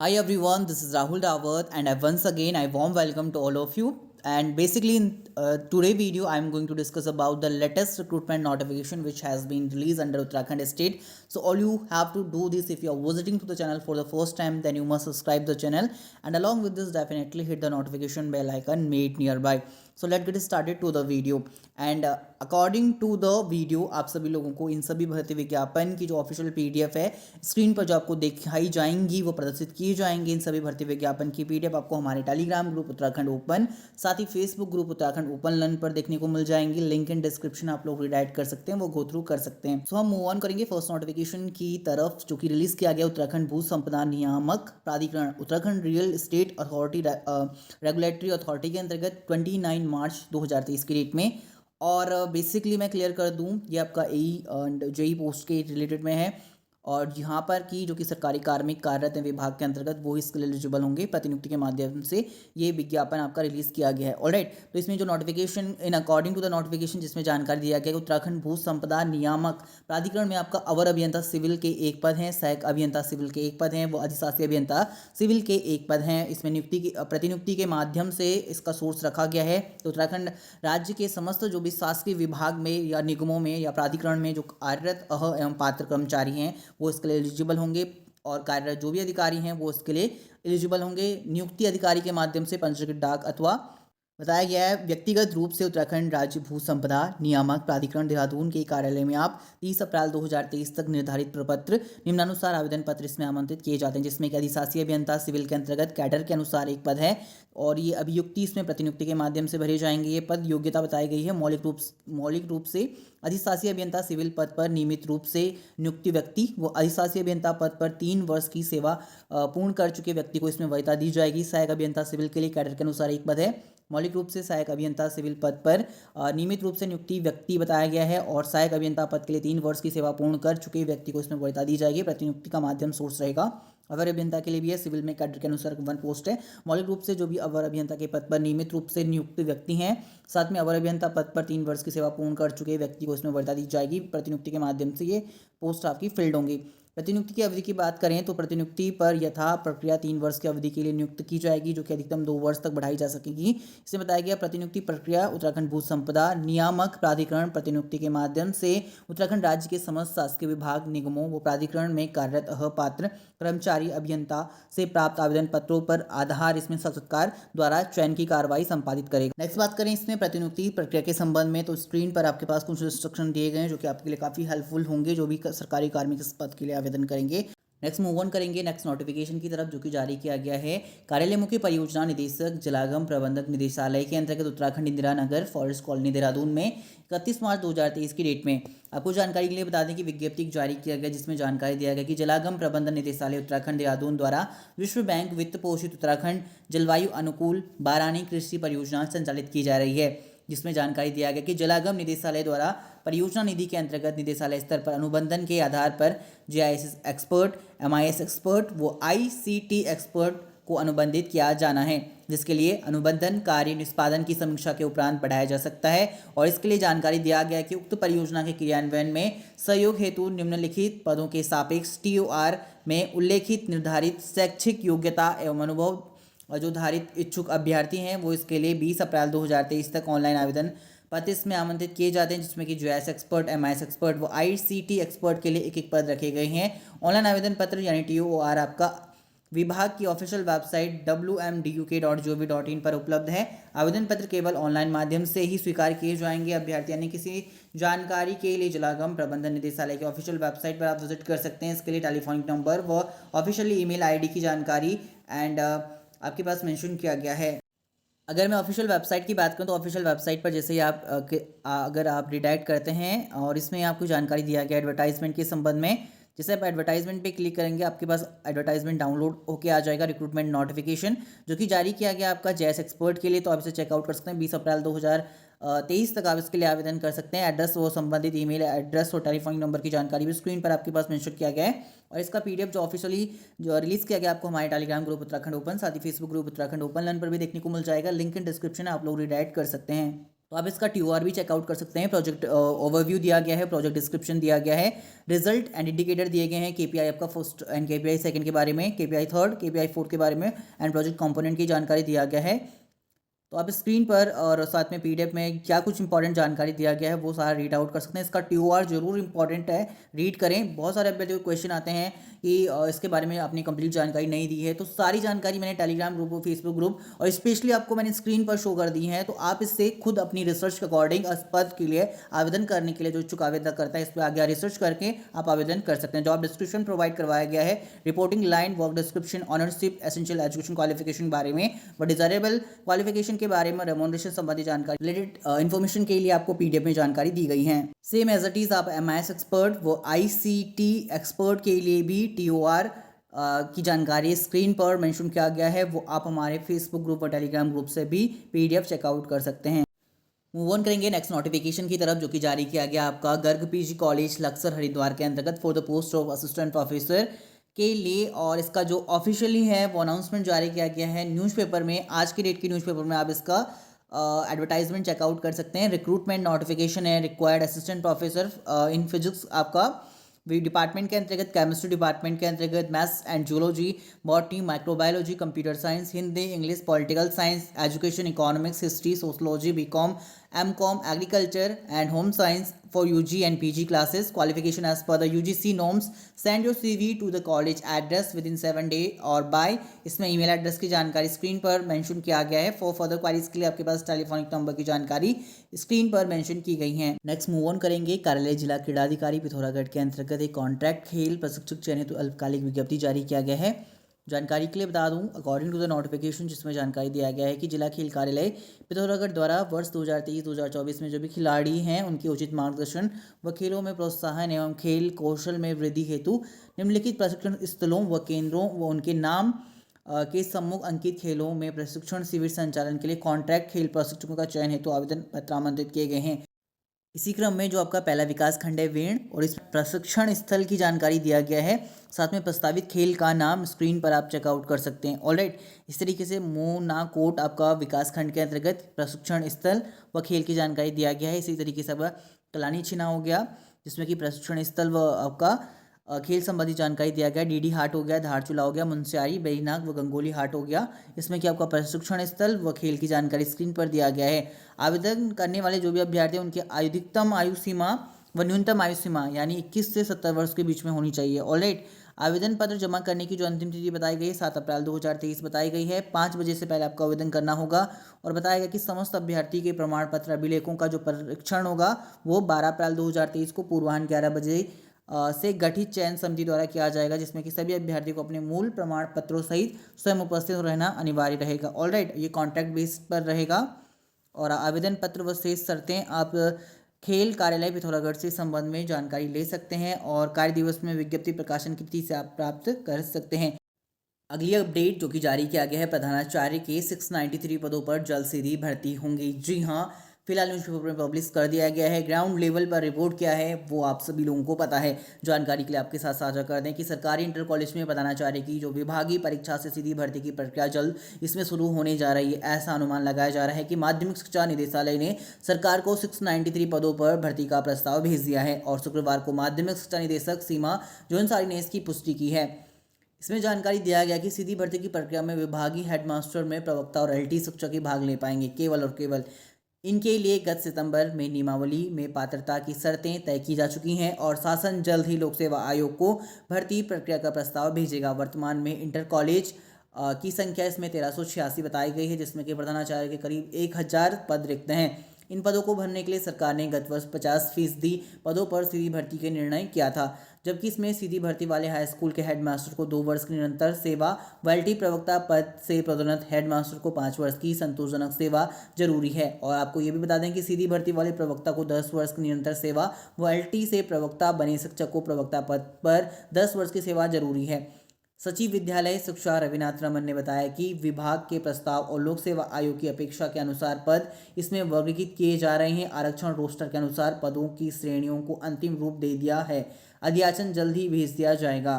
Hi everyone, this is Rahul Dawat and once again I warm welcome to all of you. And basically in today video I am going to discuss about the latest recruitment notification which has been released under Uttarakhand state. So all you have to do this, if you are visiting to the channel for the first time, then you must subscribe the channel, and along with this definitely hit the notification bell icon made nearby. So let's get started to the video. And according to the video आप सभी लोगों को इन सभी भर्ती विज्ञापन की जो official PDF है स्क्रीन पर जो आपको दिखाई जाएंगी, वो प्रदर्शित किए जाएंगे। इन सभी भर्ती विज्ञापन की पीडीएफ आपको हमारे टेलीग्राम ग्रुप उत्तराखंड ओपन, साथ ही Facebook group Uttarakhand open learn पर देखने को मिल जाएंगी। लिंक इन डिस्क्रिप्शन आप लोग रीडायरेक्ट कर सकते हैं, वो गो थ्रू कर सकते हैं। सो हम मूव ऑन करेंगे फर्स्ट नोटिफिकेशन की तरफ, जो कि रिलीज किया गया उत्तराखंड भू संपदा नियामक प्राधिकरण Uttarakhand real estate authority regulatory authority के अंतर्गत 29 मार्च 2023 की डेट में। और बेसिकली मैं क्लियर कर दूं, ये आपका एई एंड जेई पोस्ट के रिलेटेड में है। और यहाँ पर की जो कि सरकारी कार्मिक कार्यरत हैं विभाग के अंतर्गत वो इसके लिए एलिजिबल होंगे। प्रतिनियुक्ति के माध्यम से ये विज्ञापन आपका रिलीज किया गया है। ऑलराइट, तो इसमें जो notification in according to the notification जिसमें जानकारी दिया गया कि उत्तराखंड भू संपदा नियामक प्राधिकरण में आपका अवर अभियंता सिविल के एक पद हैं, सहायक अभियंता सिविल के एक पद हैं, वो अधिशासी अभियंता सिविल के एक पद हैं। इसमें नियुक्ति की प्रतिनियुक्ति के माध्यम से इसका सोर्स रखा गया है। तो उत्तराखंड राज्य के समस्त जो भी शासकीय विभाग में या निगमों में या प्राधिकरण में जो कार्यरत अह एवं पात्र कर्मचारी हैं वो इसके लिए एलिजिबल होंगे, और कार्यरत जो भी अधिकारी हैं वो इसके लिए एलिजिबल होंगे। नियुक्ति अधिकारी के माध्यम से पंजीकृत डाक अथवा बताया गया है व्यक्तिगत रूप से उत्तराखंड राज्य भू संपदा नियामक प्राधिकरण देहरादून के कार्यालय में आप 30 अप्रैल 2023 तक निर्धारित प्रपत्र निम्नानुसार आवेदन पत्र इसमें आमंत्रित किए जाते हैं, जिसमें कि अधिशासी अभियंता सिविल के अंतर्गत कैडर के अनुसार एक पद है, और ये अभियुक्ति इसमें प्रतिनियुक्ति के माध्यम से भरे जाएंगे। ये पद योग्यता बताई गई है मौलिक रूप से अधिशासी अभियंता सिविल पद पर नियमित रूप से नियुक्ति व्यक्ति वो अधिशासी अभियंता पद पर 3 वर्ष की सेवा पूर्ण कर चुके व्यक्ति को इसमें वरीयता दी जाएगी। सहायक अभियंता सिविल के लिए कैडर के अनुसार एक पद है। मौलिक रूप से सहायक अभियंता सिविल पद पर नियमित रूप से नियुक्ति व्यक्ति बताया गया है, और सहायक अभियंता पद के लिए 3 वर्ष की सेवा पूर्ण कर चुके व्यक्ति को इसमें वरीयता दी जाएगी। प्रतिनियुक्ति का माध्यम सोर्स रहेगा अवर अभियंता के लिए भी है, सिविल में कैडर के अनुसार 1 पोस्ट है। मौलिक रूप से जो भी अवर अभियंता के पद पर नियमित रूप से नियुक्त व्यक्ति हैं, साथ में अवर अभियंता पद पर 3 वर्ष की सेवा पूर्ण कर चुके व्यक्ति को इसमें वरीयता दी जाएगी। प्रतिनियुक्ति के माध्यम से ये पोस्ट आपकी फिल्ड होंगी। प्रतिनियुक्ति की अवधि की बात करें तो प्रतिनियुक्ति पर यथा प्रक्रिया 3 वर्ष की अवधि के लिए नियुक्त की जाएगी, जो कि अधिकतम 2 वर्ष तक बढ़ाई जा सकेगी। इसे बताया गया प्रतिनियुक्ति प्रक्रिया उत्तराखंड भू संपदा नियामक प्राधिकरण प्रतिनियुक्ति के माध्यम से उत्तराखंड राज्य के समस्त शासकीय विभाग निगमों व प्राधिकरण में कार्यरत अपात्र कर्मचारी अभियंता से प्राप्त आवेदन पत्रों पर आधार इसमें साक्षात्कार द्वारा चयन की कार्रवाई संपादित करेगा। नेक्स्ट बात करें इसमें प्रतिनियुक्ति प्रक्रिया के संबंध में, तो स्क्रीन पर आपके पास कुछ इंस्ट्रक्शन दिए गए हैं जो कि आपके लिए काफ़ी हेल्पफुल होंगे जो भी सरकारी कार्मिक इस पद के लिए आवेदन करेंगे। नेक्स्ट मूव ऑन करेंगे नेक्स्ट नोटिफिकेशन की तरफ, जो कि जारी किया गया है कार्यालय मुख्य परियोजना निदेशक जलागम प्रबंधक निदेशालय के अंतर्गत उत्तराखंड इंदिरा नगर फॉरेस्ट कॉलोनी देहरादून में 31 मार्च 2023 की डेट में। आपको जानकारी के लिए बता दें कि विज्ञप्ति जारी किया गया, जिसमें जानकारी दिया गया कि जलागम प्रबंधन निदेशालय उत्तराखंड देहरादून द्वारा विश्व बैंक वित्त पोषित उत्तराखंड जलवायु अनुकूल बारानी कृषि परियोजना संचालित की जा रही है। जिसमें जानकारी दिया गया कि जलागम निदेशालय द्वारा परियोजना निधि के अंतर्गत निदेशालय स्तर पर अनुबंधन के आधार पर जीआईएस एक्सपर्ट, एमआईएस एक्सपर्ट व आईसीटी एक्सपर्ट को अनुबंधित किया जाना है, जिसके लिए अनुबंधन कार्य निष्पादन की समीक्षा के उपरांत बढ़ाया जा सकता है। और इसके लिए जानकारी दिया गया कि उक्त परियोजना के क्रियान्वयन में सहयोग हेतु निम्नलिखित पदों के सापेक्ष टीओआर में उल्लेखित निर्धारित शैक्षिक योग्यता एवं अनुभव और जो धारित इच्छुक अभ्यर्थी हैं वो इसके लिए 20 अप्रैल 2023 तक ऑनलाइन आवेदन पत्र इसमें आमंत्रित किए जाते हैं, जिसमें कि जीआईएस एक्सपर्ट, एमआईएस एक्सपर्ट व आईसीटी एक्सपर्ट के लिए एक एक पद रखे गए हैं। ऑनलाइन आवेदन पत्र यानी टीओआर आपका विभाग की ऑफिशियल वेबसाइट wmduk.gov.in पर उपलब्ध है। आवेदन पत्र केवल ऑनलाइन माध्यम से ही स्वीकार किए जाएंगे। अभ्यर्थी यानी किसी जानकारी के लिए जलागम प्रबंधन निदेशालय की ऑफिशियल वेबसाइट पर आप विजिट कर सकते हैं। इसके लिए टेलीफोनिक नंबर व ऑफिशियली ईमेल आईडी की जानकारी एंड आपके पास मेंशन किया गया है। अगर मैं ऑफिशियल वेबसाइट की बात करूं तो ऑफिशियल वेबसाइट पर जैसे ही आप अगर आप रिडायरेक्ट करते हैं और इसमें आपको जानकारी दिया गया एडवर्टाइजमेंट के संबंध में, जैसे आप एडवर्टाइजमेंट पे क्लिक करेंगे आपके पास एडवर्टाइजमेंट डाउनलोड होके आ जाएगा रिक्रूटमेंट नोटिफिकेशन, जो कि जारी किया गया आपका जेएस एक्सपर्ट के लिए। तो आप इसे चेकआउट कर सकते हैं। 20 अप्रैल 2023 तक आप इसके लिए आवेदन कर सकते हैं। एड्रेस वो संबंधित ईमेल एड्रेस और टेलीफोनिक नंबर की जानकारी भी स्क्रीन पर आपके पास मेंशन किया गया है। और इसका पीडीएफ जो ऑफिशियली जो रिलीज किया गया आपको हमारे टेलीग्राम ग्रुप उत्तराखंड ओपन, साथ ही Facebook group Uttarakhand open learn पर भी देखने को मिल जाएगा। लिंक इन डिस्क्रिप्शन है, आप लोग रिडायरेक्ट कर सकते हैं। तो आप इसका TOR भी चेकआउट कर सकते हैं। प्रोजेक्ट ओवरव्यू दिया गया है, प्रोजेक्ट डिस्क्रिप्शन दिया गया है, रिजल्ट एंड इंडिकेटर दिए गए हैं, KPI आपका फर्स्ट एंड KPI सेकंड के बारे में, KPI थर्ड, KPI फोर्थ के बारे में एंड प्रोजेक्ट कंपोनेंट की जानकारी दिया गया है। तो आप स्क्रीन पर और साथ में PDF में क्या कुछ इंपॉर्टेंट जानकारी दिया गया है वो सारा रीड आउट कर सकते हैं। इसका TOR जरूर इंपॉर्टेंट है, रीड करें। बहुत सारे अभ्यर्थियों को क्वेश्चन आते हैं कि इसके बारे में आपने कंप्लीट जानकारी नहीं दी है, तो सारी जानकारी मैंने टेलीग्राम ग्रुप और फेसबुक ग्रुप और स्पेशली आपको मैंने स्क्रीन पर शो कर दी है। तो आप इससे खुद अपनी रिसर्च के अकॉर्डिंग इस पद के लिए आवेदन करने के लिए जो इच्छुक आवेदन करता है इस पर आगे रिसर्च करके आप आवेदन कर सकते हैं। जॉब डिस्क्रिप्शन प्रोवाइड करवाया गया है, reporting line, work description, ownership, essential education qualification के बारे में, व डिजायरेबल क्वालिफिकेशन के बारे में, रेमोनरेशन संबंधी जानकारी, रिलेटेड इन्फॉर्मेशन के लिए आपको PDF में जानकारी दी गई है। सेम एज इट इज आप MIS एक्सपर्ट व ICT एक्सपर्ट के लिए भी TOR की जानकारी स्क्रीन पर मेंशन किया गया है, वो आप हमारे फेसबुक ग्रुप और टेलीग्राम ग्रुप से भी PDF चेकआउट कर सकते हैं। मूव ऑन करेंगे नेक्स्ट नोटिफिकेशन की तरफ, जो कि जारी किया गया आपका गर्ग PG कॉलेज लक्सर हरिद्वार के अंतर्गत for the post of assistant professor के लिए। और इसका जो ऑफिशियली है वो अनाउंसमेंट जारी किया गया है न्यूज़पेपर में। आज की डेट की न्यूज़पेपर में आप इसका एडवर्टाइजमेंट चेकआउट कर सकते हैं। रिक्रूटमेंट नोटिफिकेशन है, required assistant professor in physics आपका डिपार्टमेंट के अंतर्गत, केमिस्ट्री डिपार्टमेंट के अंतर्गत, maths and zoology, botany, microbiology, computer science, Hindi, English, political science, education, economics, history, sociology, BCom, MCom, agriculture and home science for UG and PG classes. Qualification as per the UGC norms. Send your CV to the college address within 7 days और by इसमें email address की जानकारी screen पर mention किया गया है। For further queries के लिए आपके पास टेलीफोनिक नंबर की जानकारी स्क्रीन पर मेंशन की गई है। नेक्स्ट मूव ऑन करेंगे। कार्यालय जिला क्रीड़ाधिकारी पिथौरागढ़ के अंतर्गत एक कॉन्ट्रैक्ट खेल प्रशिक्षक चयनित अल्पकालिक विज्ञप्ति जारी किया गया है। जानकारी के लिए बता दूं, अकॉर्डिंग टू द नोटिफिकेशन जिसमें जानकारी दिया गया है कि जिला खेल कार्यालय पिथौरागढ़ द्वारा वर्ष 2023-2024 में जो भी खिलाड़ी हैं उनके उचित मार्गदर्शन व खेलों में प्रोत्साहन एवं खेल कौशल में वृद्धि हेतु निम्नलिखित प्रशिक्षण स्थलों व केंद्रों व उनके नाम के सम्मुख अंकित खेलों में प्रशिक्षण शिविर संचालन के लिए कॉन्ट्रैक्ट खेल प्रशिक्षकों का चयन हेतु आवेदन पत्र आमंत्रित किए गए हैं। इसी क्रम में जो आपका पहला विकास खंड है वेण, और इस प्रशिक्षण स्थल की जानकारी दिया गया है, साथ में प्रस्तावित खेल का नाम स्क्रीन पर आप चेकआउट कर सकते हैं। ऑलराइट, इस तरीके से मोनाकोट आपका विकास खंड के अंतर्गत प्रशिक्षण स्थल व खेल की जानकारी दिया गया है। इसी तरीके से आपका कलानी छिना हो गया जिसमें कि प्रशिक्षण स्थल व आपका खेल संबंधी जानकारी दिया गया। DD हाट हो गया, धारचूला हो गया, मुंसियारी, बेरीनाग व गंगोली हाट हो गया। इसमें कि आपका प्रशिक्षण स्थल व खेल की जानकारी स्क्रीन पर दिया गया है। आवेदन करने वाले जो भी अभ्यर्थी हैं उनकी अधिकतम आयु सीमा व न्यूनतम आयु सीमा यानी 21 से 70 वर्ष के बीच में होनी चाहिए। ऑलराइट, आवेदन पत्र जमा करने की जो अंतिम तिथि बताई गई है 7 अप्रैल 2023 बताई गई है। 5 बजे से पहले आपको आवेदन करना होगा। और बताया गया कि समस्त अभ्यर्थी के प्रमाण पत्र अभिलेखों का जो परीक्षण होगा वो 12 अप्रैल 2023 को पूर्वाह्न 11 बजे से गठित चयन समिति द्वारा किया जाएगा, जिसमें कि सभी अभ्यर्थी को अपने मूल प्रमाण पत्रों सहित स्वयं उपस्थित रहना अनिवार्य रहेगा। ऑलराइट, ये कॉन्ट्रैक्ट बेस पर रहेगा। और आवेदन पत्र व शेष शर्तें आप खेल कार्यालय पिथौरागढ़ से संबंध में जानकारी ले सकते हैं और कार्य दिवस में विज्ञप्ति प्रकाशन की तिथि से आप प्राप्त कर सकते हैं। अगली अपडेट जो कि जारी किया गया है, प्रधानाचार्य के 693 पदों पर जल्द से ही भर्ती होंगी। जी हाँ, फिलहाल न्यूज़पेपर में पब्लिश कर दिया गया है। ग्राउंड लेवल पर रिपोर्ट क्या है वो आप सभी लोगों को पता है। जानकारी के लिए आपके साथ साझा कर दें कि सरकारी इंटर कॉलेज में प्रधानाचार्य की जो विभागीय परीक्षा से सीधी भर्ती की प्रक्रिया जल्द इसमें शुरू होने जा रही है। ऐसा अनुमान लगाया जा रहा है कि माध्यमिक शिक्षा निदेशालय ने सरकार को 693 पदों पर भर्ती का प्रस्ताव भेज दिया है और शुक्रवार को माध्यमिक शिक्षा निदेशक सीमा जोनसारी ने इसकी पुष्टि की है। इसमें जानकारी दिया गया कि सीधी भर्ती की प्रक्रिया में विभागीय हेडमास्टर में प्रवक्ता और LT शिक्षक ही भाग ले पाएंगे। केवल और केवल इनके लिए गत सितंबर में नियमावली में पात्रता की शर्तें तय की जा चुकी हैं और शासन जल्द ही लोक सेवा आयोग को भर्ती प्रक्रिया का प्रस्ताव भेजेगा। वर्तमान में इंटर कॉलेज की संख्या इसमें 1386 बताई गई है, जिसमें कि प्रधानाचार्य के करीब 1000 पद रिक्त हैं। इन पदों को भरने के लिए सरकार ने गत वर्ष 50% पदों पर सीधी भर्ती के निर्णय किया था, जबकि इसमें सीधी भर्ती वाले हाई स्कूल के हेडमास्टर को 2 वर्ष की निरंतर सेवा, LT प्रवक्ता पद से पदोन्नत हेडमास्टर को 5 वर्ष की संतोषजनक सेवा जरूरी है। और आपको ये भी बता दें कि सीधी भर्ती वाले प्रवक्ता को 10 वर्ष की निरंतर सेवा व LT से प्रवक्ता बने शिक्षक को प्रवक्ता पद पर 10 वर्ष की सेवा जरूरी है। सचिव विद्यालय शिक्षा रविनाथ रमन ने बताया कि विभाग के प्रस्ताव और लोक सेवा आयोग की अपेक्षा के अनुसार पद इसमें वर्गीकृत किए जा रहे हैं। आरक्षण रोस्टर के अनुसार पदों की श्रेणियों को अंतिम रूप दे दिया है। अध्याचन जल्द ही भेज दिया जाएगा।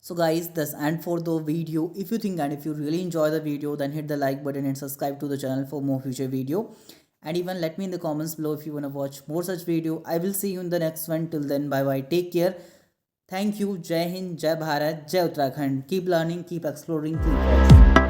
So guys, that's end for the video. If you think and if you really enjoy the video, then hit the like button and subscribe to the channel for more future video. and even let me in the comments below if you want to watch more such video. I will see you in the next one. Till then, bye bye, take care. Thank you. Jai Hind, Jai Bharat, Jai Uttarakhand. Keep learning, keep exploring, keep watching.